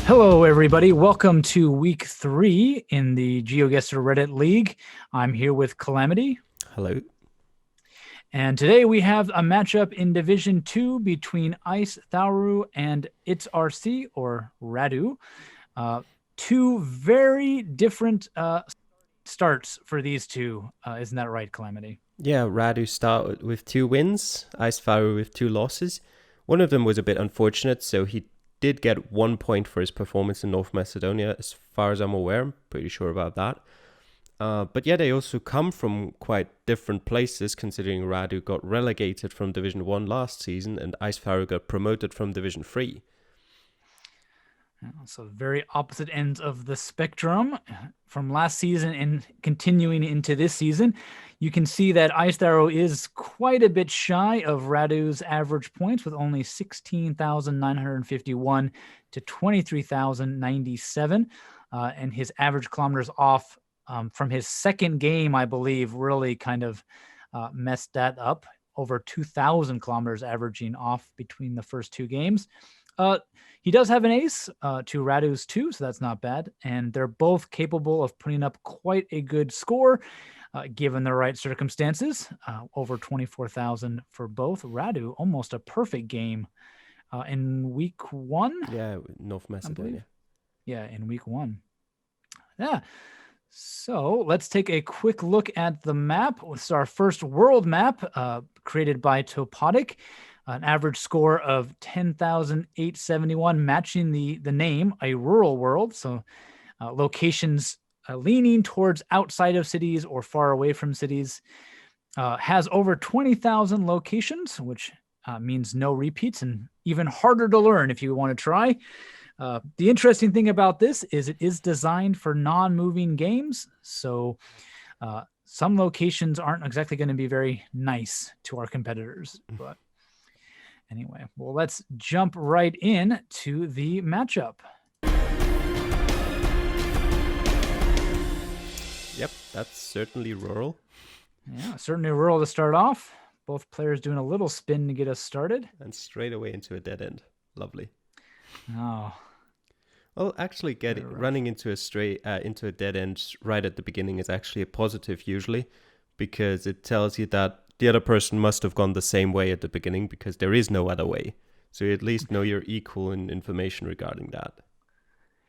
Hello, everybody. Welcome to week 3 in the Geoguessr Reddit League. I'm here with Calamity. Hello. And today we have a matchup in Division 2 between IceTharu and IceRC, or Radu. Two very different starts for these two. Isn't that right, Calamity? Yeah, Radu started with 2 wins, IceTharu with 2 losses. One of them was a bit unfortunate, so he did get 1 point for his performance in North Macedonia, as far as I'm aware. I'm pretty sure about that. But yeah, they also come from quite different places, considering Radu got relegated from Division 1 last season and IceTharu got promoted from Division 3. So very opposite ends of the spectrum from last season and continuing into this season. You can see that IceTharu is quite a bit shy of Radu's average points with only 16,951 to 23,097. And his average kilometers off from his second game, I believe, really kind of messed that up. Over 2,000 kilometers averaging off between the first 2 games. He does have an ace to Radu's 2, so that's not bad. And they're both capable of putting up quite a good score given the right circumstances. Over 24,000 for both. Radu, almost a perfect game in week 1. Yeah, North Macedonia. Yeah, in week 1. Yeah. So let's take a quick look at the map. This is our first world map created by Topodic. An average score of 10,871, matching the name, a rural world. So locations leaning towards outside of cities or far away from cities. Has over 20,000 locations, which means no repeats and even harder to learn if you want to try. The interesting thing about this is it is designed for non-moving games. So some locations aren't exactly going to be very nice to our competitors, but anyway, well, let's jump right in to the matchup. Yep, that's certainly rural. Yeah, certainly rural to start off. Both players doing a little spin to get us started. And straight away into a dead end. Lovely. Oh. Well, actually, running into a dead end right at the beginning is actually a positive usually, because it tells you that the other person must have gone the same way at the beginning, because there is no other way. So you at least know you're equal in information regarding that.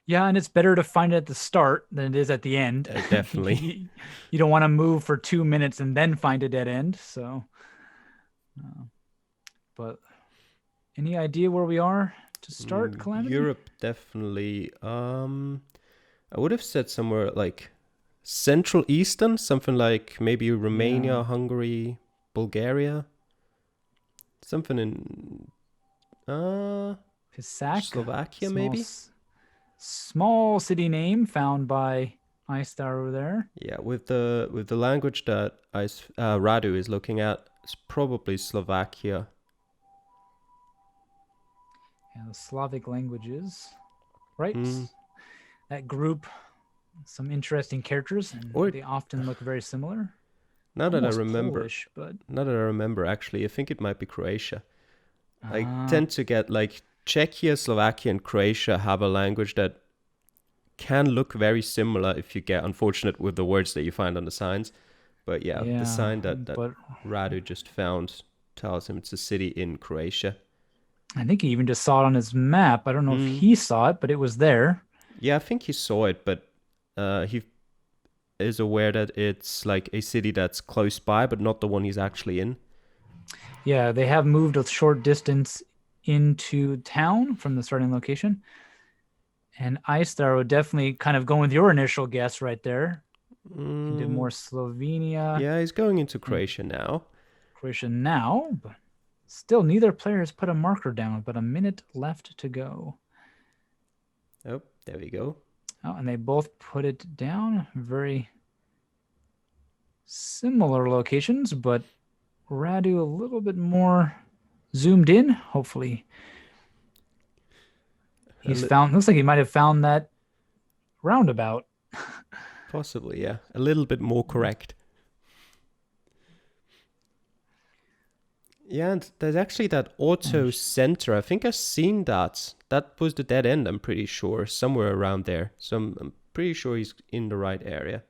Yeah, and it's better to find it at the start than it is at the end. Definitely. You don't want to move for 2 minutes and then find a dead end. So, but any idea where we are to start, Calamity? Europe, definitely. I would have said somewhere like Central Eastern, something like maybe Romania, Hungary, Bulgaria, something in Slovakia, maybe. Small city name found by IceTharu there. Yeah, with the language that Radu is looking at, it's probably Slovakia. Yeah, the Slavic languages, right? That group, some interesting characters, and they often look very similar. Now that I remember, Polish, but actually, I think it might be Croatia. I tend to get like Czechia, Slovakia, and Croatia have a language that can look very similar if you get unfortunate with the words that you find on the signs. But yeah, the sign that Radu just found tells him it's a city in Croatia. I think he even just saw it on his map. I don't know if he saw it, but it was there. Yeah, I think he saw it, but he is aware that it's like a city that's close by, but not the one he's actually in. Yeah, they have moved a short distance into town from the starting location. And IceTharu definitely kind of going with your initial guess right there. Into more Slovenia. Yeah, he's going into Croatia now. But still neither player has put a marker down, but a minute left to go. Oh, there we go. Oh, and they both put it down. Very similar locations, but Radu a little bit more zoomed in. Hopefully he's found, looks like he might have found that roundabout. Possibly, yeah. A little bit more correct. Yeah, and there's actually that auto center. I think I've seen that. That was the dead end, I'm pretty sure, somewhere around there. So I'm pretty sure he's in the right area.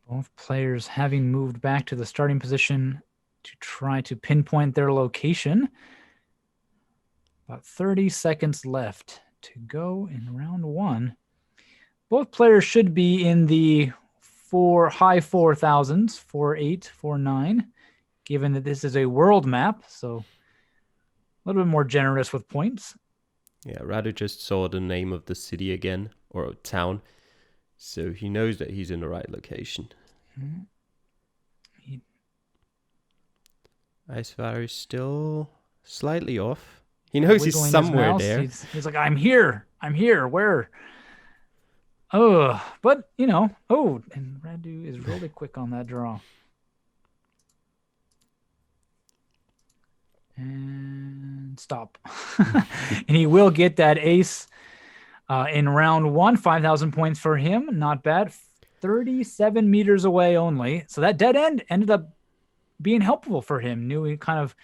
Both players having moved back to the starting position to try to pinpoint their location. About 30 seconds left to go in round one. Both players should be in the high 4,000s, 4.8, 4.9, given that this is a world map, so a little bit more generous with points. Yeah, Radu just saw the name of the city again, or town, so he knows that he's in the right location. IceTharu is still slightly off. He knows he's somewhere there. He's like, I'm here. Where? Oh, but and Radu is really quick on that draw. And stop. And he will get that ace in round one. 5,000 points for him. Not bad. 37 meters away only. So that dead end ended up being helpful for him. Knew kind of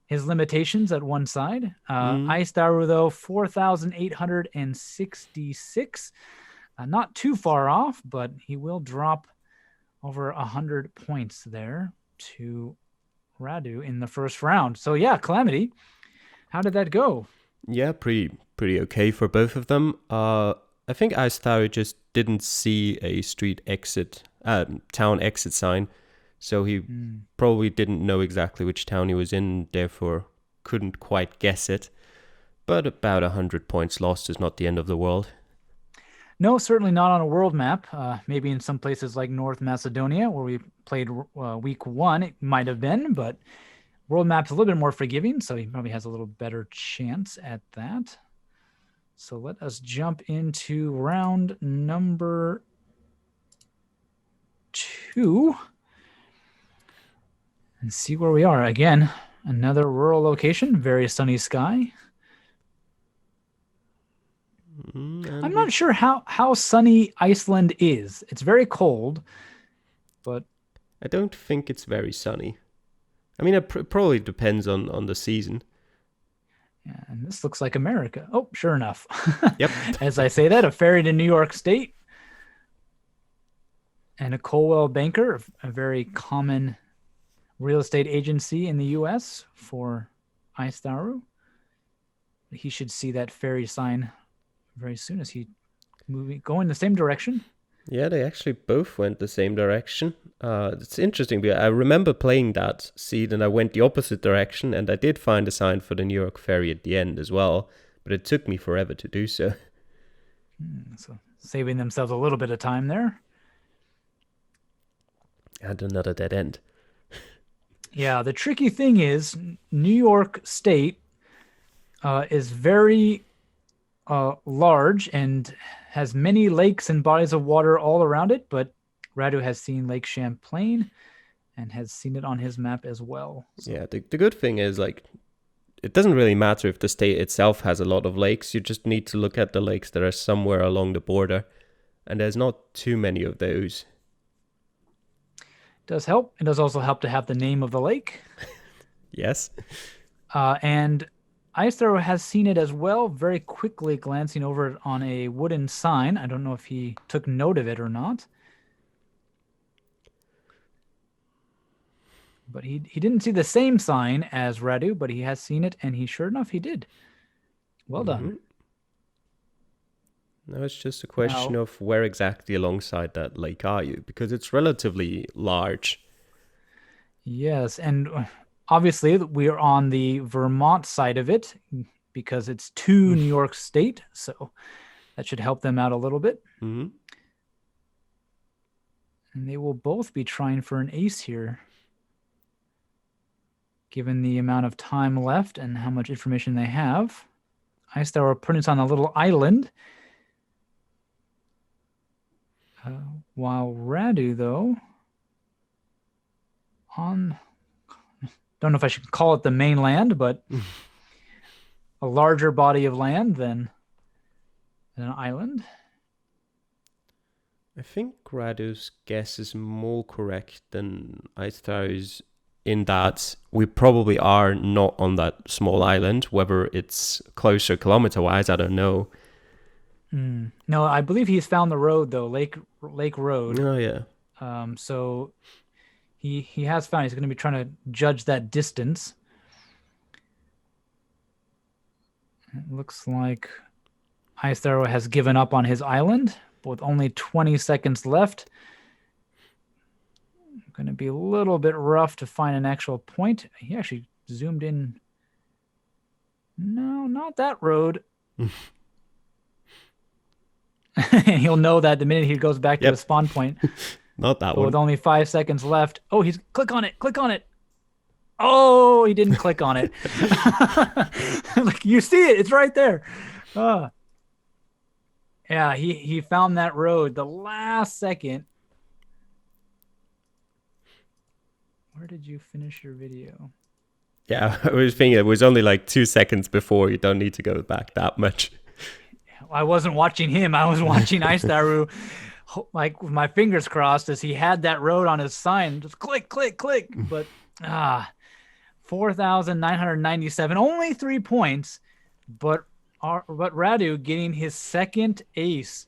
his limitations at one side. IceTharu, though, 4,866. Not too far off, but he will drop over 100 points there to Radu in the first round. So yeah, Calamity, how did that go? Yeah, pretty okay for both of them. I think IceTharu just didn't see a town exit sign, so he probably didn't know exactly which town he was in, therefore couldn't quite guess it. But about 100 points lost is not the end of the world. No, certainly not on a world map. Maybe in some places like North Macedonia, where we played week one, it might have been, but world map's a little bit more forgiving, so he probably has a little better chance at that. So let us jump into round number 2 and see where we are. Again, another rural location, very sunny sky. I'm not sure how sunny Iceland is. It's very cold, but I don't think it's very sunny. I mean, it probably depends on the season. Yeah, and this looks like America. Oh, sure enough. Yep. As I say that, a ferry to New York State and a Coldwell Banker, a very common real estate agency in the U.S. for IceTharu. He should see that ferry sign very soon as he go in the same direction. Yeah, they actually both went the same direction. It's interesting because I remember playing that seed and I went the opposite direction, and I did find a sign for the New York ferry at the end as well, but it took me forever to do so. So saving themselves a little bit of time there. And another dead end. Yeah, the tricky thing is New York State is very large and has many lakes and bodies of water all around it, but Radu has seen Lake Champlain and has seen it on his map as well. So. Yeah, the good thing is, like, it doesn't really matter if the state itself has a lot of lakes. You just need to look at the lakes that are somewhere along the border, and there's not too many of those. It does help. It does also help to have the name of the lake. Yes. And IceTharu has seen it as well, very quickly glancing over it on a wooden sign. I don't know if he took note of it or not. But he didn't see the same sign as Radu, but he has seen it, and sure enough, he did. Well done. Now it's just a question of where exactly alongside that lake are you, because it's relatively large. Yes, and obviously we are on the Vermont side of it because it's to New York State, so that should help them out a little bit. Mm-hmm. And they will both be trying for an ace here, given the amount of time left and how much information they have. IceTharu are putting us on a little island. While Radu, though, don't know if I should call it the mainland, but a larger body of land than an island. I think Radu's guess is more correct than IceTharu's in that we probably are not on that small island. Whether it's closer kilometer-wise, I don't know. No, I believe he's found the road though, Lake Road. Oh, yeah. So he has found. He's going to be trying to judge that distance. It looks like IceTharu has given up on his island with only 20 seconds left. Going to be a little bit rough to find an actual point. He actually zoomed in. No, not that road. He'll know that the minute he goes back to the spawn point. Not that but one. With only 5 seconds left. Oh, he's click on it. Click on it. Oh, he didn't click on it. Like, you see it. It's right there. Yeah, he found that road the last second. Where did you finish your video? Yeah, I was thinking it was only like 2 seconds before. You don't need to go back that much. I wasn't watching him. I was watching IceTharu, like with my fingers crossed as he had that road on his sign. Just click, click, click. But 4,997, only 3 points. But Radu getting his second ace,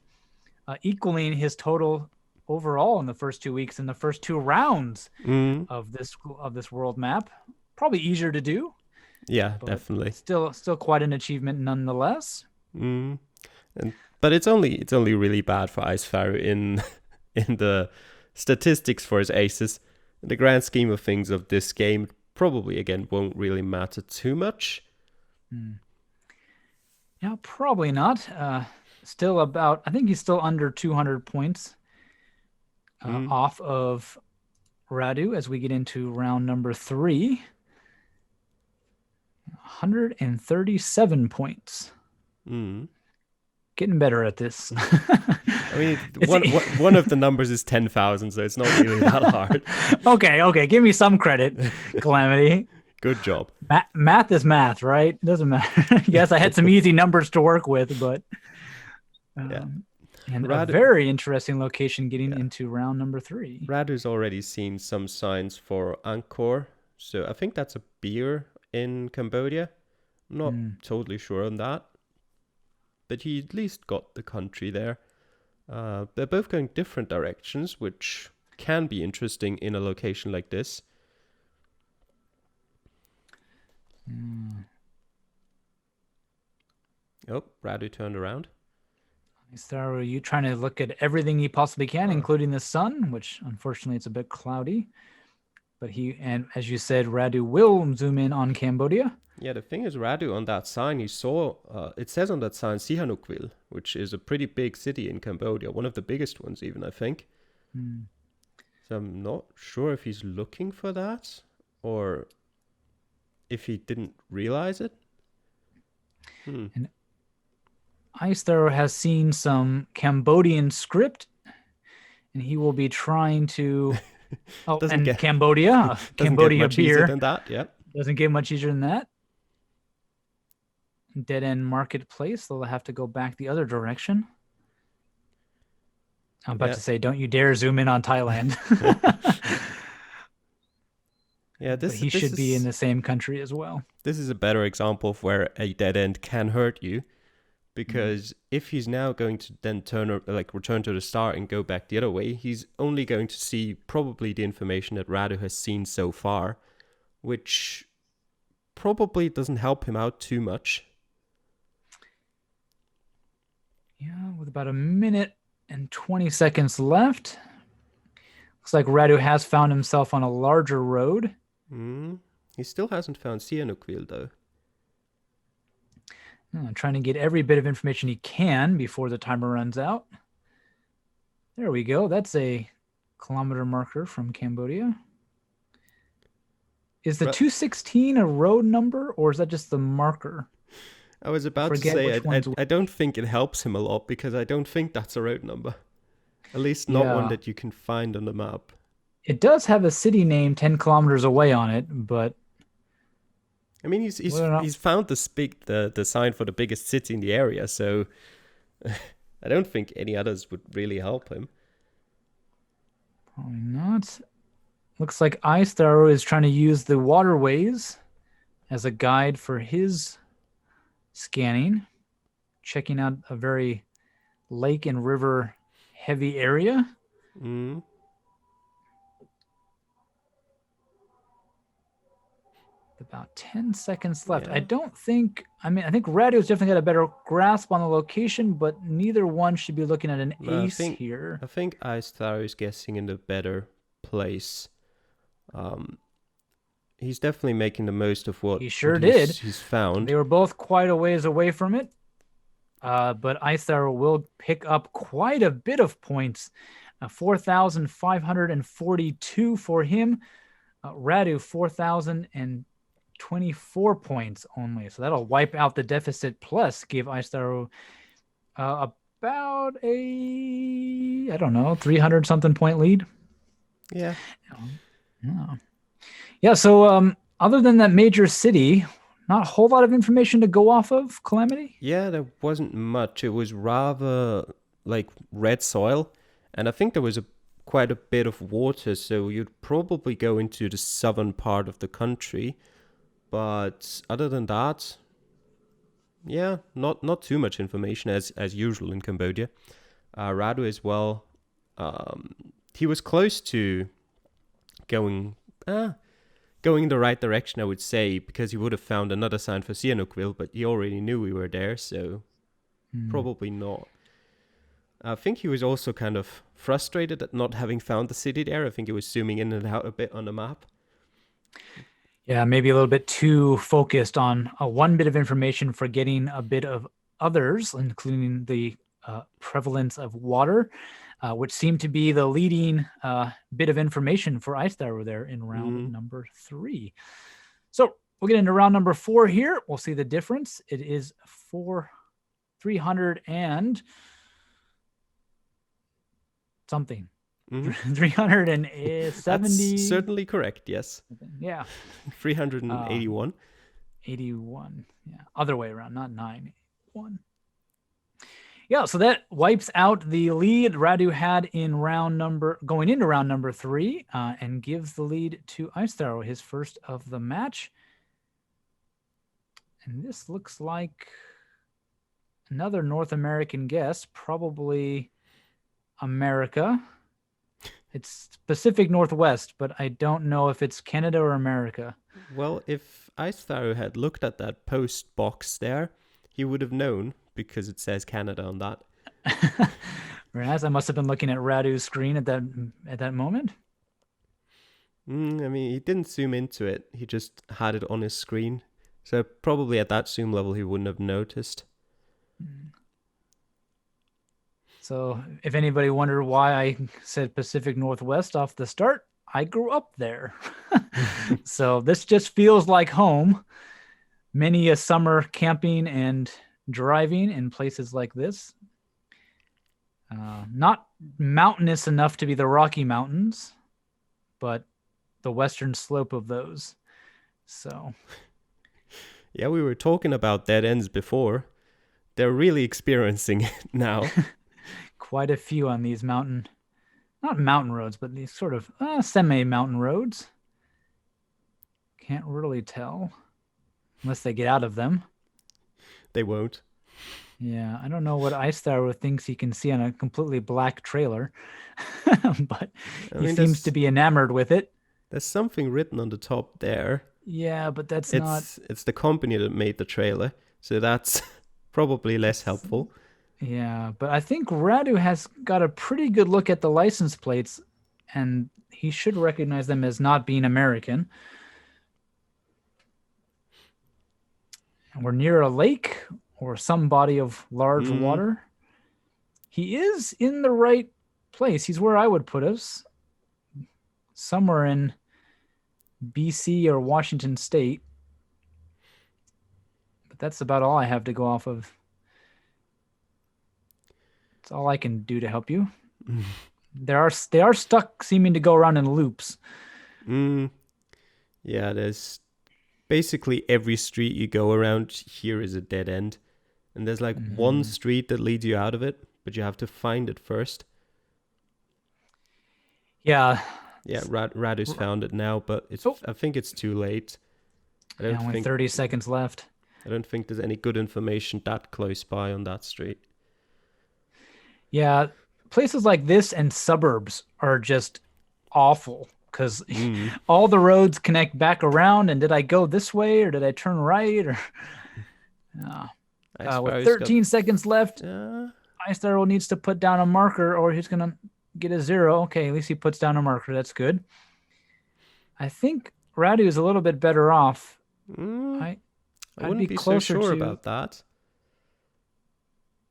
equaling his total overall in the first 2 weeks in the first 2 rounds of this world map. Probably easier to do. Yeah, definitely. Still quite an achievement nonetheless. But it's only really bad for IceTharu in the statistics for his aces. In the grand scheme of things of this game, probably again won't really matter too much. Yeah, probably not. Still about, I think he's still under 200 points off of Radu as we get into round number 3. 137 points. Getting better at this. I mean, one of the numbers is 10,000, so it's not really that hard. Okay. Give me some credit, Calamity. Good job. Math is math, right? It doesn't matter. Yes, I had some easy numbers to work with, but and a very interesting location getting into round number 3. Radu's already seen some signs for Angkor, so I think that's a beer in Cambodia. I'm not totally sure on that, but he at least got the country there. They're both going different directions, which can be interesting in a location like this. Oh, Radu turned around. IceTharu, you trying to look at everything he possibly can, including the sun, which unfortunately it's a bit cloudy. But and as you said, Radu will zoom in on Cambodia. Yeah, the thing is, Radu, on that sign, he saw, it says on that sign, Sihanoukville, which is a pretty big city in Cambodia, one of the biggest ones even, I think. So I'm not sure if he's looking for that, or if he didn't realize it. And IceTharu has seen some Cambodian script, and he will be trying to... Cambodia. Cambodia much beer. easier than that, yeah. Doesn't get much easier than that. Dead end marketplace. They'll have to go back the other direction. I'm about to say, don't you dare zoom in on Thailand. Yeah, he should be in the same country as well. This is a better example of where a dead end can hurt you, because if he's now going to then return to the start and go back the other way, he's only going to see probably the information that Radu has seen so far, which probably doesn't help him out too much. Yeah, with about 1 minute and 20 seconds left. Looks like Radu has found himself on a larger road. He still hasn't found Sihanoukville, though. Trying to get every bit of information he can before the timer runs out. There we go. That's a kilometer marker from Cambodia. Is the 216 a road number, or is that just the marker? I was about to say, I don't think it helps him a lot, because I don't think that's a road number. At least not one that you can find on the map. It does have a city name 10 kilometers away on it, but... I mean, he's found the sign for the biggest city in the area, so I don't think any others would really help him. Probably not. Looks like IceTharu is trying to use the waterways as a guide for his scanning, checking out a very lake and river heavy area. Mm. About 10 seconds left. Yeah. I think Radu's definitely got a better grasp on the location, but neither one should be looking at an No, ace here. I think IceTharu is guessing in the better place. He's definitely making the most of He sure what did. he's found. They were both quite a ways away from it. But IceTharu will pick up quite a bit of points. 4,542 for him. Radu, 4,024 points only. So that'll wipe out the deficit, plus give IceTharu about a, I don't know, 300 something point lead. Yeah. Yeah. So other than that major city, not a whole lot of information to go off of, Calamity. Yeah, there wasn't much. It was rather like red soil, and I think there was quite a bit of water, so you'd probably go into the southern part of the country. But other than that, yeah, not too much information as usual in Cambodia. Radu as well. He was close to going going in the right direction, I would say, because he would have found another sign for Sihanoukville, but he already knew we were there, so probably not. I think he was also kind of frustrated at not having found the city there. I think he was zooming in and out a bit on the map. Yeah, maybe a little bit too focused on one bit of information, forgetting a bit of others, including the prevalence of water, which seemed to be the leading bit of information for IceTharu there in round number 3. So we'll get into round number 4 here. We'll see the difference. It is 300 and something. 370. That's certainly correct, yes. Yeah. 381. 81. Yeah. Other way around, not 981. Yeah, so that wipes out the lead Radu had in going into round number 3, and gives the lead to IceTharu, his first of the match. And this looks like another North American guess, probably America. It's Pacific Northwest, but I don't know if it's Canada or America. Well, if IceTharu had looked at that post box there, he would have known, because it says Canada on that. Whereas I must have been looking at Radu's screen at that moment. I mean, he didn't zoom into it. He just had it on his screen. So probably at that zoom level, he wouldn't have noticed. So if anybody wondered why I said Pacific Northwest off the start, I grew up there. So this just feels like home. Many a summer camping and driving in places like this. Not mountainous enough to be the Rocky Mountains, but the western slope of those. So yeah, we were talking about dead ends before. They're really experiencing it now. Quite a few on these not mountain roads, but these sort of semi-mountain roads. Can't really tell unless they get out of them. They won't. Yeah, I don't know what IceTharu thinks he can see on a completely black trailer, but he seems to be enamored with it. There's something written on the top there. Yeah, but it's the company that made the trailer, so that's probably less helpful. Yeah, but I think Radu has got a pretty good look at the license plates, and he should recognize them as not being American. And we're near a lake or some body of large water. He is in the right place. He's where I would put us. Somewhere in BC or Washington State. But that's about all I have to go off of. That's all I can do to help you. They are stuck seeming to go around in loops. Yeah, there's basically every street you go around here is a dead end. And there's like one street that leads you out of it, but you have to find it first. Yeah, Yeah, Radu's found it now, but I think it's too late. Only 30 seconds left. I don't think there's any good information that close by on that street. Yeah, places like this and suburbs are just awful because all the roads connect back around. And did I go this way or did I turn right? Or with 13 seconds left, IceTharu needs to put down a marker or he's going to get a 0. Okay, at least he puts down a marker. That's good. I think Radu is a little bit better off. I wouldn't be so sure about that.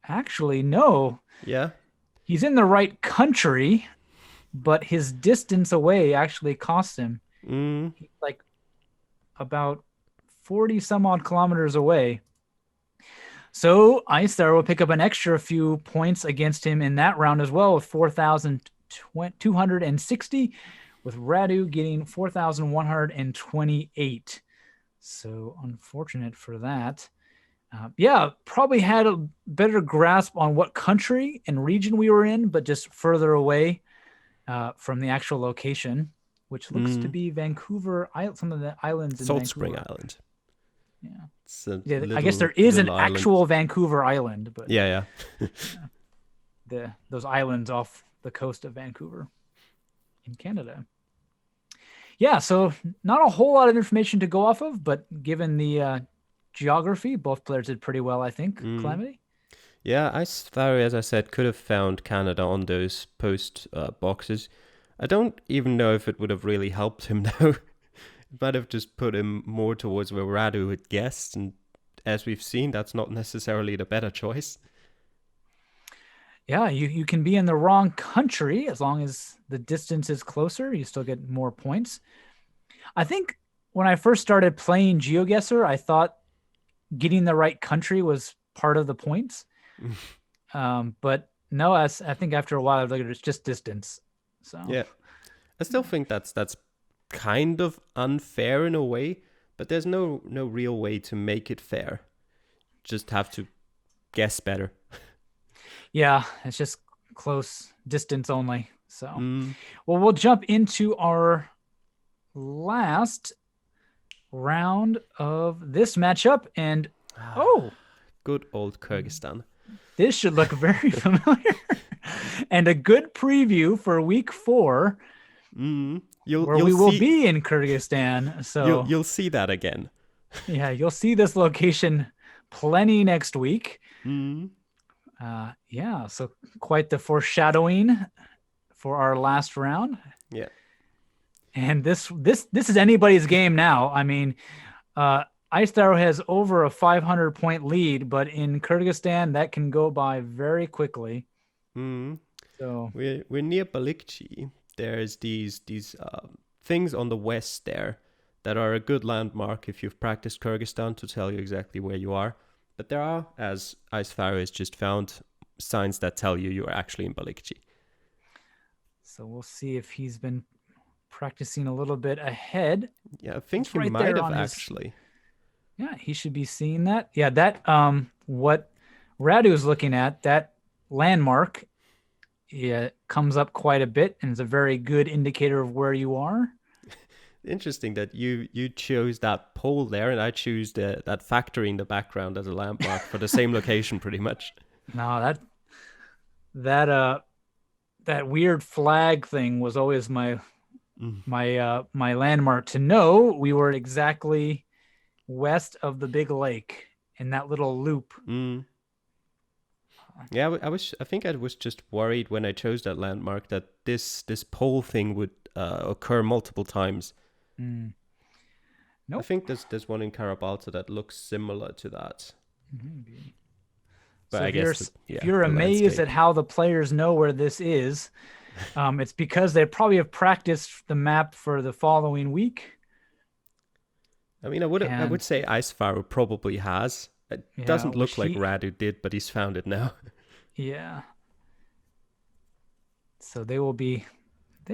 Actually, no. Yeah. He's in the right country, but his distance away actually costs him. He's like about 40 some odd kilometers away. So IceTharu will pick up an extra few points against him in that round as well with 4,260, with Radu getting 4,128. So unfortunate for that. Probably had a better grasp on what country and region we were in, but just further away from the actual location, which looks to be Vancouver, some of the islands in Salt Vancouver. Spring Island. Yeah. I guess there is an actual Vancouver island, but yeah. Those islands off the coast of Vancouver in Canada. Yeah, so not a whole lot of information to go off of, but given the geography, both players did pretty well, I think. Calamity? Yeah, IceTharu, as I said, could have found Canada on those post boxes. I don't even know if it would have really helped him, though. It might have just put him more towards where Radu had guessed, and as we've seen, that's not necessarily the better choice. Yeah, you can be in the wrong country as long as the distance is closer. You still get more points. I think when I first started playing Geoguessr, I thought getting the right country was part of the points. But no, I think after a while, I looked at it's just distance. So yeah, I still think that's kind of unfair in a way, but there's no real way to make it fair. Just have to guess better. Yeah, it's just close distance only. So, well, we'll jump into our last round of this matchup. And, good old Kyrgyzstan. This should look very familiar. And a good preview for week 4, where we will be in Kyrgyzstan. So you'll see that again. Yeah, you'll see this location plenty next week. So quite the foreshadowing for our last round. Yeah. And this is anybody's game now. I mean, IceTharu has over a 500-point lead, but in Kyrgyzstan, that can go by very quickly. So we're near Balikchi. There's these things on the west there that are a good landmark if you've practiced Kyrgyzstan to tell you exactly where you are. But there are, as IceTharu has just found, signs that tell you are actually in Balikchi. So we'll see if he's been practicing a little bit ahead. Yeah, I think he might have actually. Yeah, he should be seeing that. Yeah, that what Radu is looking at, that landmark, comes up quite a bit and is a very good indicator of where you are. Interesting that you chose that pole there, and I choose that factory in the background as a landmark for the same location, pretty much. No, that weird flag thing was always my landmark to know we were exactly west of the big lake in that little loop. Yeah, I think I was just worried when I chose that landmark that this pole thing would occur multiple times. Nope. I think there's one in Karabalta that looks similar to that. Maybe. But so I guess if you're amazed landscape. at how the players know where this is, it's because they probably have practiced the map for the following week. I mean, I would say IceTharu probably has. It doesn't look like Radu did, but he's found it now. Yeah. So they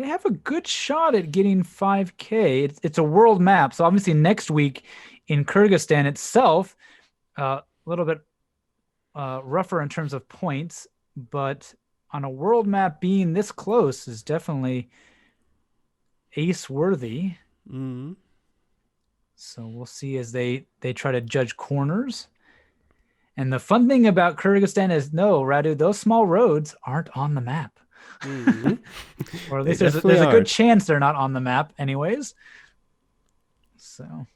have a good shot at getting 5K. It's a world map. So obviously next week in Kyrgyzstan itself, a little bit rougher in terms of points, but on a world map being this close is definitely ace worthy. Mm-hmm. So we'll see as they try to judge corners. And the fun thing about Kyrgyzstan is, no, Radu, those small roads aren't on the map. Mm-hmm. Or at They least there's definitely a good aren't. chance they're not on the map anyways. So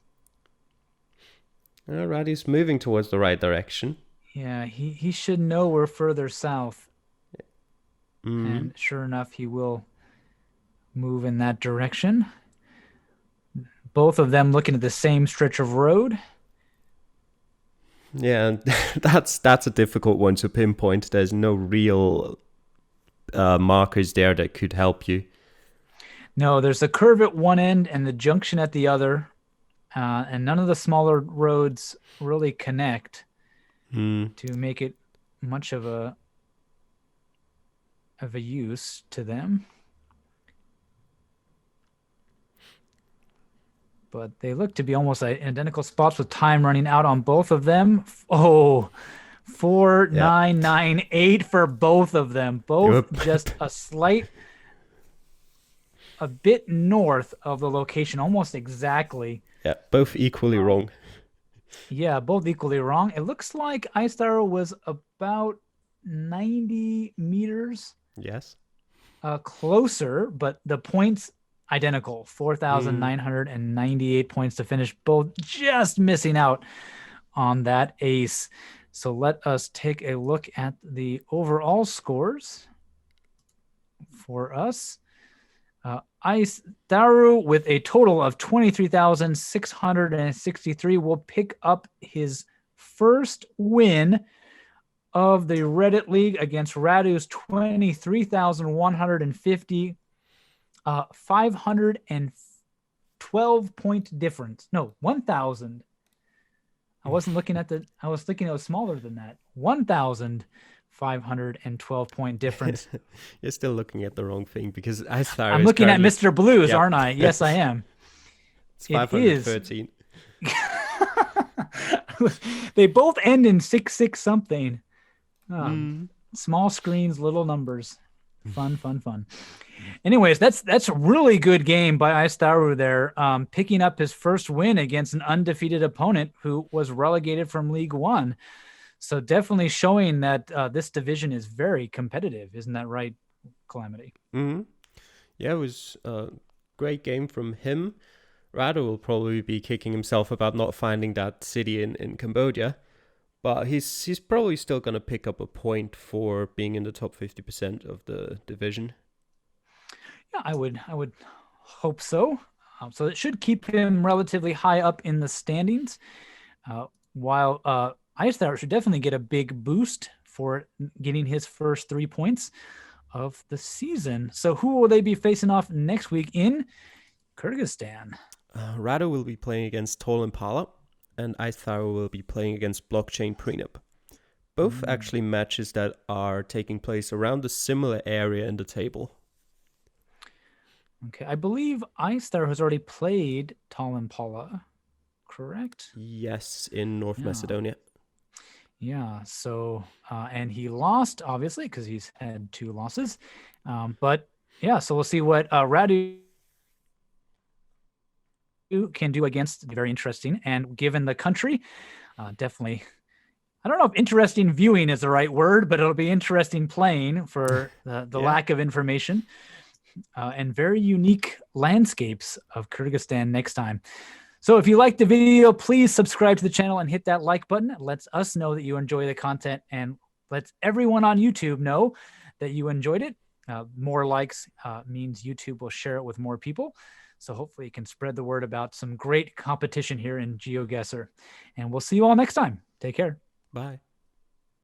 Radu's moving towards the right direction. yeah, he should know we're further south. Mm-hmm. And sure enough, he will move in that direction. Both of them looking at the same stretch of road. Yeah, that's a difficult one to pinpoint. There's no real markers there that could help you. No, there's a curve at one end and the junction at the other. And none of the smaller roads really connect to make it much of a use to them. But they look to be almost identical spots with time running out on both of them. Oh, 4998 for both of them. Both just a bit north of the location, almost exactly. Yeah, both equally wrong. Yeah, both equally wrong. It looks like IceTharu was about 90 meters Yes. closer, but the points identical. 4,998 points to finish, both just missing out on that ace. So let us take a look at the overall scores for us. IceTharu with a total of 23,663 will pick up his first win of the Reddit League against Radu's 23,150, 512 point difference. No, 1,000. I wasn't looking at I was thinking it was smaller than that. 1,512 point difference. You're still looking at the wrong thing because IceTharu I'm looking at Mr. Blues, aren't I? Yes, I am. It's 513. They both end in 66 something. Small screens, little numbers. Fun. Anyways, that's a really good game by IceTharu there, picking up his first win against an undefeated opponent who was relegated from League One. So definitely showing that this division is very competitive. Isn't that right, Calamity? Mm-hmm. Yeah, it was a great game from him. Radu will probably be kicking himself about not finding that city in Cambodia. But he's probably still going to pick up a point for being in the top 50% of the division. Yeah, I would hope so. So it should keep him relatively high up in the standings. While IceTharu should definitely get a big boost for getting his first 3 points of the season. So who will they be facing off next week in Kyrgyzstan? Radu will be playing against Tall Impala, and IceTharu will be playing against Blockchain Prenup. Both actually matches that are taking place around a similar area in the table. Okay, I believe IceTharu has already played Tall Impala, correct? Yes, in North Macedonia. Yeah, so, and he lost, obviously, because he's had 2 losses. But yeah, so we'll see what Radu can do against. Very interesting. And given the country, definitely, I don't know if interesting viewing is the right word, but it'll be interesting playing for the lack of information and very unique landscapes of Kyrgyzstan next time. So if you liked the video, please subscribe to the channel and hit that like button. It lets us know that you enjoy the content and lets everyone on YouTube know that you enjoyed it. More likes means YouTube will share it with more people. So hopefully you can spread the word about some great competition here in Geoguessr. And we'll see you all next time. Take care. Bye.